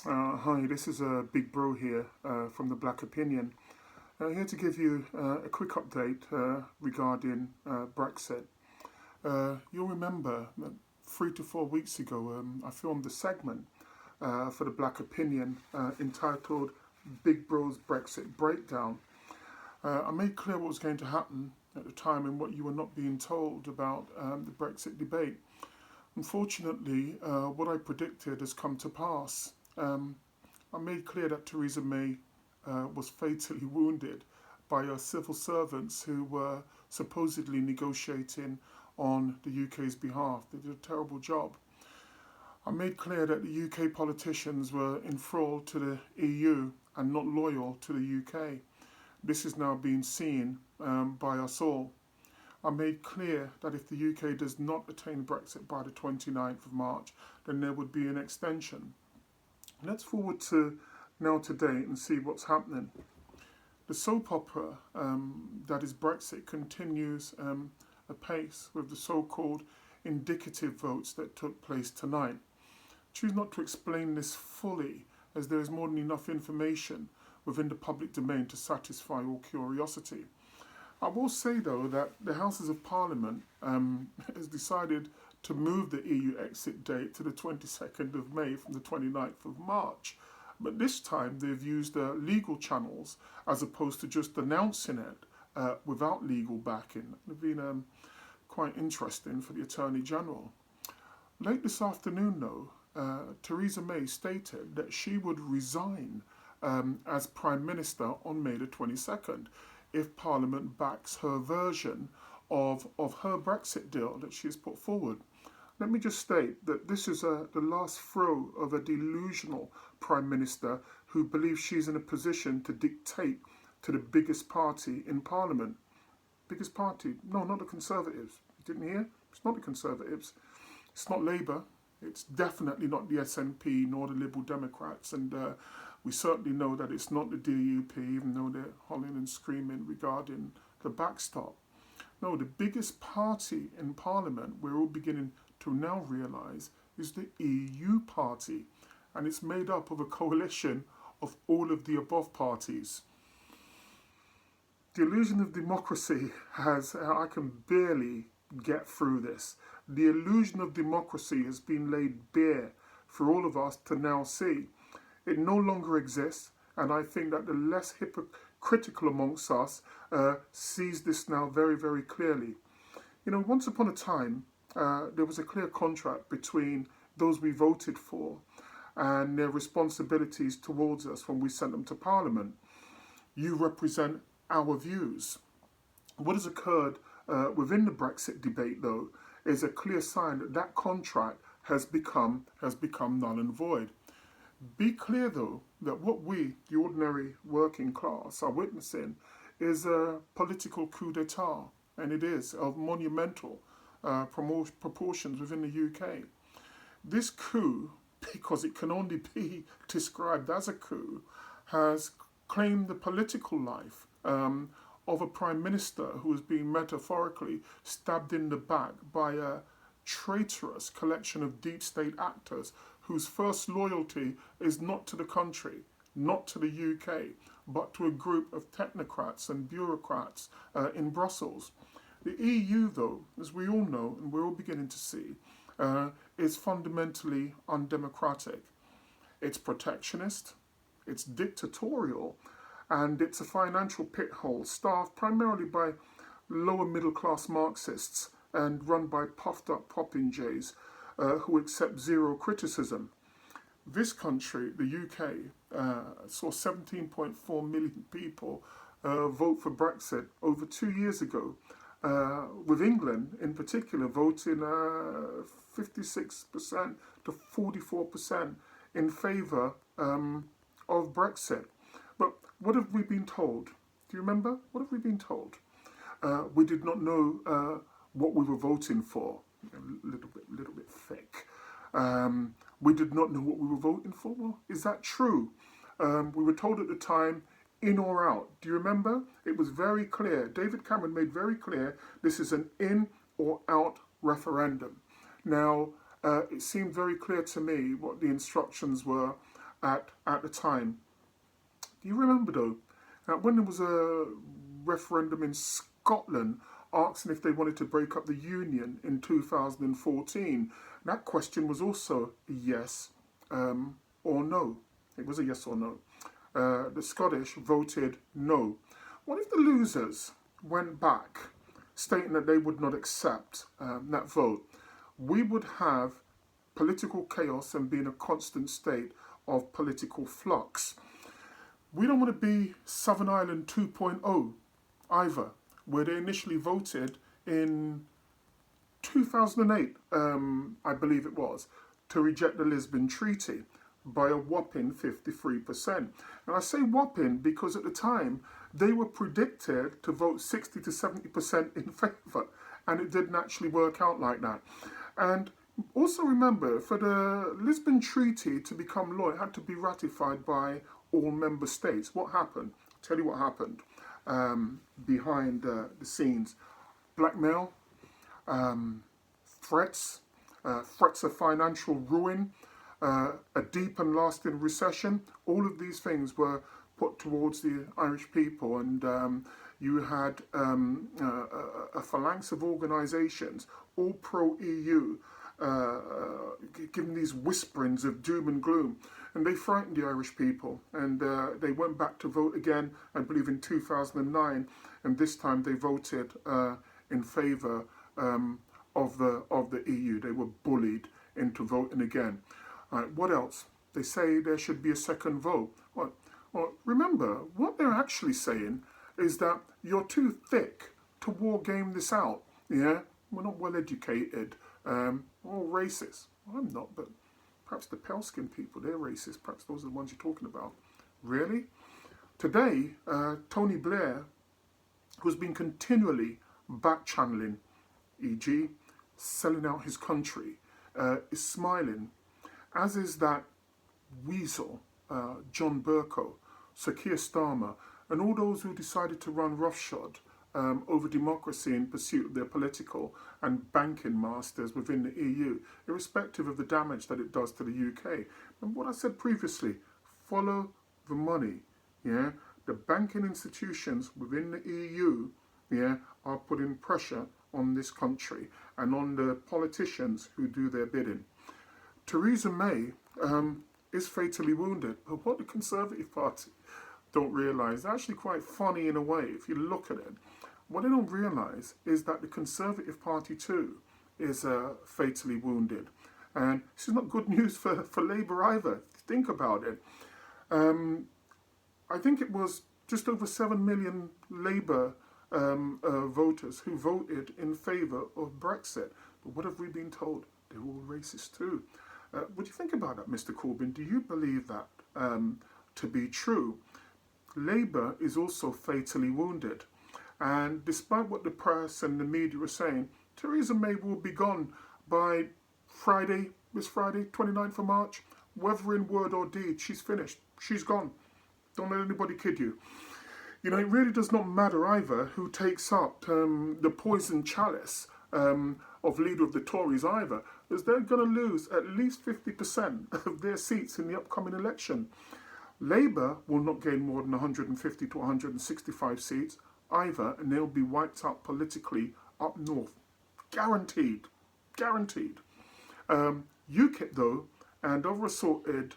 Hi, this is Big Bro here from the Black Opinion. Here to give you a quick update regarding Brexit. You'll remember that 3 to 4 weeks ago I filmed a segment for the Black Opinion entitled Big Bro's Brexit Breakdown. I made clear what was going to happen at the time and what you were not being told about the Brexit debate. Unfortunately, what I predicted has come to pass. I made clear that Theresa May was fatally wounded by her civil servants who were supposedly negotiating on the UK's behalf. They did a terrible job. I made clear that the UK politicians were enthralled to the EU and not loyal to the UK. This is now being seen by us all. I made clear that if the UK does not attain Brexit by the 29th of March, then there would be an extension. Let's forward to now today and see what's happening. The soap opera that is Brexit continues apace with the so-called indicative votes that took place tonight. Choose not to explain this fully, as there is more than enough information within the public domain to satisfy all curiosity. I will say, though, that the Houses of Parliament has decided to move the EU exit date to the 22nd of May from the 29th of March. But this time they've used legal channels as opposed to just announcing it without legal backing. It's been quite interesting for the Attorney General. Late this afternoon, though, Theresa May stated that she would resign as Prime Minister on May the 22nd if Parliament backs her version of her Brexit deal that she has put forward. Let me just state that this is the last throw of a delusional Prime Minister who believes she's in a position to dictate to the biggest party in Parliament. Biggest party? No, not the Conservatives. You didn't hear? It's not the Conservatives. It's not Labour. It's definitely not the SNP nor the Liberal Democrats. And we certainly know that it's not the DUP, even though they're hollering and screaming regarding the backstop. No, the biggest party in Parliament, we're all beginning to now realise, is the EU party. And it's made up of a coalition of all of the above parties. The illusion of democracy I can barely get through this. The illusion of democracy has been laid bare for all of us to now see. It no longer exists, and I think that the less hypocritical amongst us sees this now very, very clearly. You know, once upon a time, there was a clear contract between those we voted for and their responsibilities towards us when we sent them to Parliament. You represent our views. What has occurred within the Brexit debate, though, is a clear sign that that contract has become null and void. Be clear, though, that what we, the ordinary working class, are witnessing is a political coup d'etat, and it is of monumental proportions within the UK. This coup, because it can only be described as a coup, has claimed the political life of a Prime Minister who is being metaphorically stabbed in the back by a traitorous collection of deep state actors whose first loyalty is not to the country, not to the UK, but to a group of technocrats and bureaucrats in Brussels. The EU, though, as we all know and we're all beginning to see, is fundamentally undemocratic. It's protectionist, it's dictatorial, and it's a financial pit hole staffed primarily by lower middle class Marxists and run by puffed up popinjays who accept zero criticism. This country, the UK, saw 17.4 million people vote for Brexit over 2 years ago, with England in particular voting 56% to 44% in favour of Brexit. But what have we been told? Do you remember? What have we been told? We did not know what we were voting for. A little bit thick. We did not know what we were voting for. Well, is that true? We were told at the time, in or out. Do you remember? It was very clear. David Cameron made very clear this is an in or out referendum. Now, it seemed very clear to me what the instructions were at the time. Do you remember though, when there was a referendum in Scotland asking if they wanted to break up the union in 2014, that question was also yes or no. It was a yes or no. The Scottish voted no. What if the losers went back stating that they would not accept that vote? We would have political chaos and be in a constant state of political flux. We don't want to be Southern Ireland 2.0 either, where they initially voted in 2008, I believe it was, to reject the Lisbon Treaty by a whopping 53%. And I say whopping because at the time they were predicted to vote 60 to 70% in favour, and it didn't actually work out like that. And also remember, for the Lisbon Treaty to become law, it had to be ratified by all member states. What happened? I'll tell you what happened behind the scenes. Blackmail, threats of financial ruin, a deep and lasting recession. All of these things were put towards the Irish people, and you had a phalanx of organisations, all pro-EU, giving these whisperings of doom and gloom. And they frightened the Irish people, and they went back to vote again, I believe in 2009, and this time they voted in favour of the EU. They were bullied into voting again. What else? They say there should be a second vote. Well, remember, what they're actually saying is that you're too thick to war game this out. Yeah, we're not well educated, all racist. Well, I'm not, but perhaps the pale-skinned people, they're racist. Perhaps those are the ones you're talking about. Really? Today, Tony Blair, who's been continually back-channeling, e.g., selling out his country, is smiling, as is that weasel, John Bercow, Sir Keir Starmer, and all those who decided to run roughshod over democracy in pursuit of their political and banking masters within the EU, irrespective of the damage that it does to the UK. And what I said previously, follow the money. Yeah, the banking institutions within the EU, yeah, are putting pressure on this country and on the politicians who do their bidding. Theresa May is fatally wounded, but what the Conservative Party don't realise, actually quite funny in a way if you look at it. What they don't realise is that the Conservative Party too is fatally wounded. And this is not good news for Labour either. Think about it. I think it was just over 7 million Labour voters who voted in favour of Brexit. But what have we been told? They're all racist too. What do you think about that, Mr. Corbyn? Do you believe that to be true? Labour is also fatally wounded. And despite what the press and the media are saying, Theresa May will be gone by Friday, 29th of March. Whether in word or deed, she's finished. She's gone. Don't let anybody kid you. You know, it really does not matter either who takes up the poison chalice of leader of the Tories either, because they're going to lose at least 50% of their seats in the upcoming election. Labour will not gain more than 150 to 165 seats either, and they'll be wiped out politically up north. Guaranteed. Guaranteed. UKIP, though, and other assorted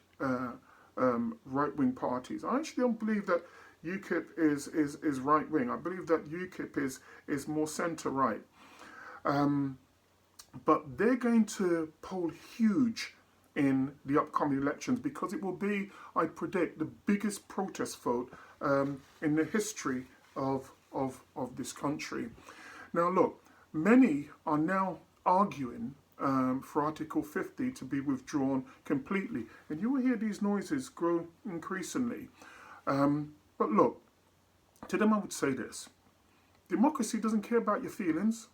right-wing parties, I actually don't believe that UKIP is right-wing. I believe that UKIP is more centre-right. But they're going to poll huge in the upcoming elections because it will be, I predict, the biggest protest vote in the history of this country. Now look, many are now arguing for Article 50 to be withdrawn completely, and you will hear these noises grow increasingly. But look, to them I would say this: democracy doesn't care about your feelings,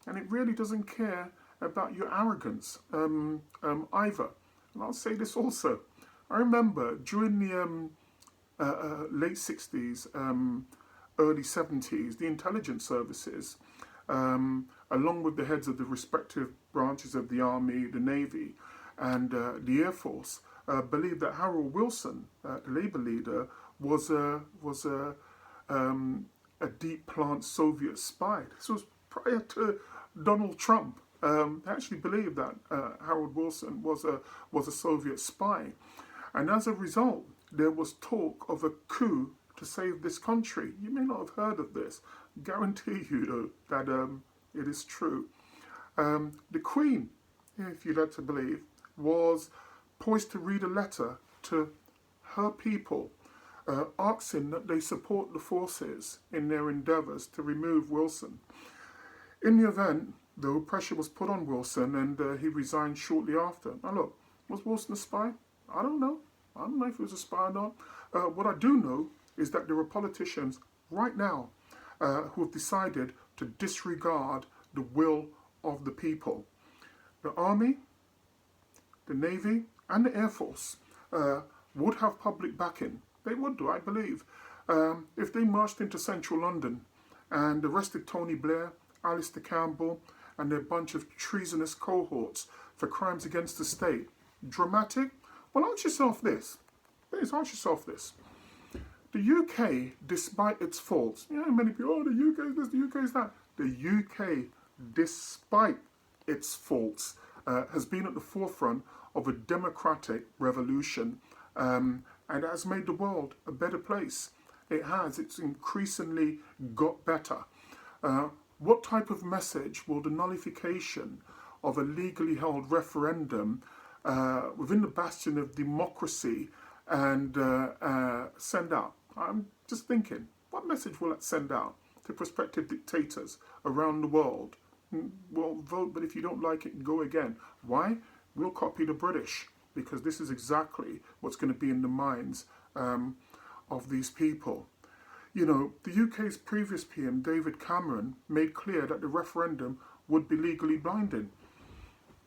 and it really doesn't care about your arrogance either. And I'll say this also. I remember during the late 60s, early 70s, the intelligence services, along with the heads of the respective branches of the Army, the Navy, and the Air Force, believed that Harold Wilson, the Labour leader, was a deep plant Soviet spy. This was prior to Donald Trump. They actually believed that Harold Wilson was a Soviet spy, and as a result, there was talk of a coup to save this country. You may not have heard of this. Guarantee you though that it is true. The Queen, if you'd like to believe, was poised to read a letter to her people, asking that they support the forces in their endeavours to remove Wilson. In the event, though, pressure was put on Wilson and he resigned shortly after. Now look, was Wilson a spy? I don't know. I don't know if he was a spy or not. What I do know is that there are politicians right now who have decided to disregard the will of the people. The Army, the Navy and the Air Force would have public backing. They would do, I believe. If they marched into central London and arrested Tony Blair, Alistair Campbell and their bunch of treasonous cohorts for crimes against the state. Dramatic? Well, ask yourself this. Please ask yourself this. The UK, despite its faults, many people, oh, the UK is this, the UK is that. The UK, despite its faults, has been at the forefront of a democratic revolution and has made the world a better place. It has. It's increasingly got better. What type of message will the nullification of a legally held referendum within the bastion of democracy and send out? I'm just thinking, what message will that send out to prospective dictators around the world? Well, vote, but if you don't like it, go again. Why? We'll copy the British, because this is exactly what's going to be in the minds of these people. You know, the UK's previous PM, David Cameron, made clear that the referendum would be legally binding.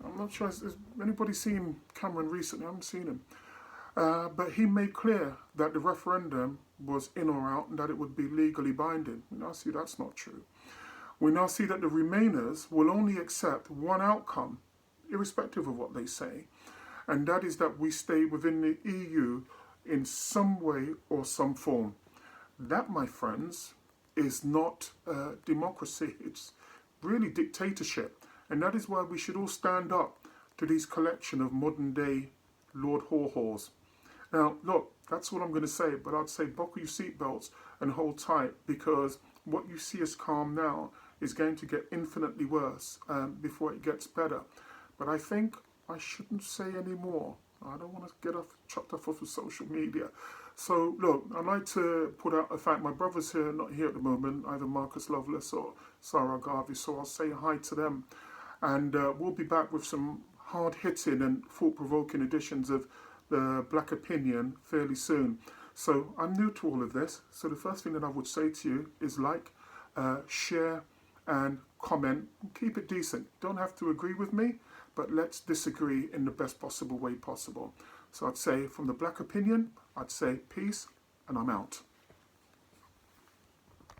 I'm not sure, has anybody seen Cameron recently? I haven't seen him. But he made clear that the referendum was in or out and that it would be legally binding. Now see, that's not true. We now see that the Remainers will only accept one outcome, irrespective of what they say, and that is that we stay within the EU in some way or some form. That, my friends, is not democracy. It's really dictatorship. And that is why we should all stand up to these collection of modern-day Lord Haw-Haws. Now, look, that's what I'm going to say, but I'd say buckle your seatbelts and hold tight, because what you see as calm now is going to get infinitely worse before it gets better. But I think I shouldn't say any more. I don't want to get chopped off of social media. So, look, I'd like to put out a fact. My brother's here, not here at the moment, either Marcus Lovelace or Sarah Garvey, so I'll say hi to them. And we'll be back with some hard-hitting and thought-provoking editions of the Black Opinion fairly soon. So I'm new to all of this. So the first thing that I would say to you is like, share and comment. Keep it decent. Don't have to agree with me, but let's disagree in the best possible way possible. So I'd say from the Black Opinion, I'd say peace, and I'm out.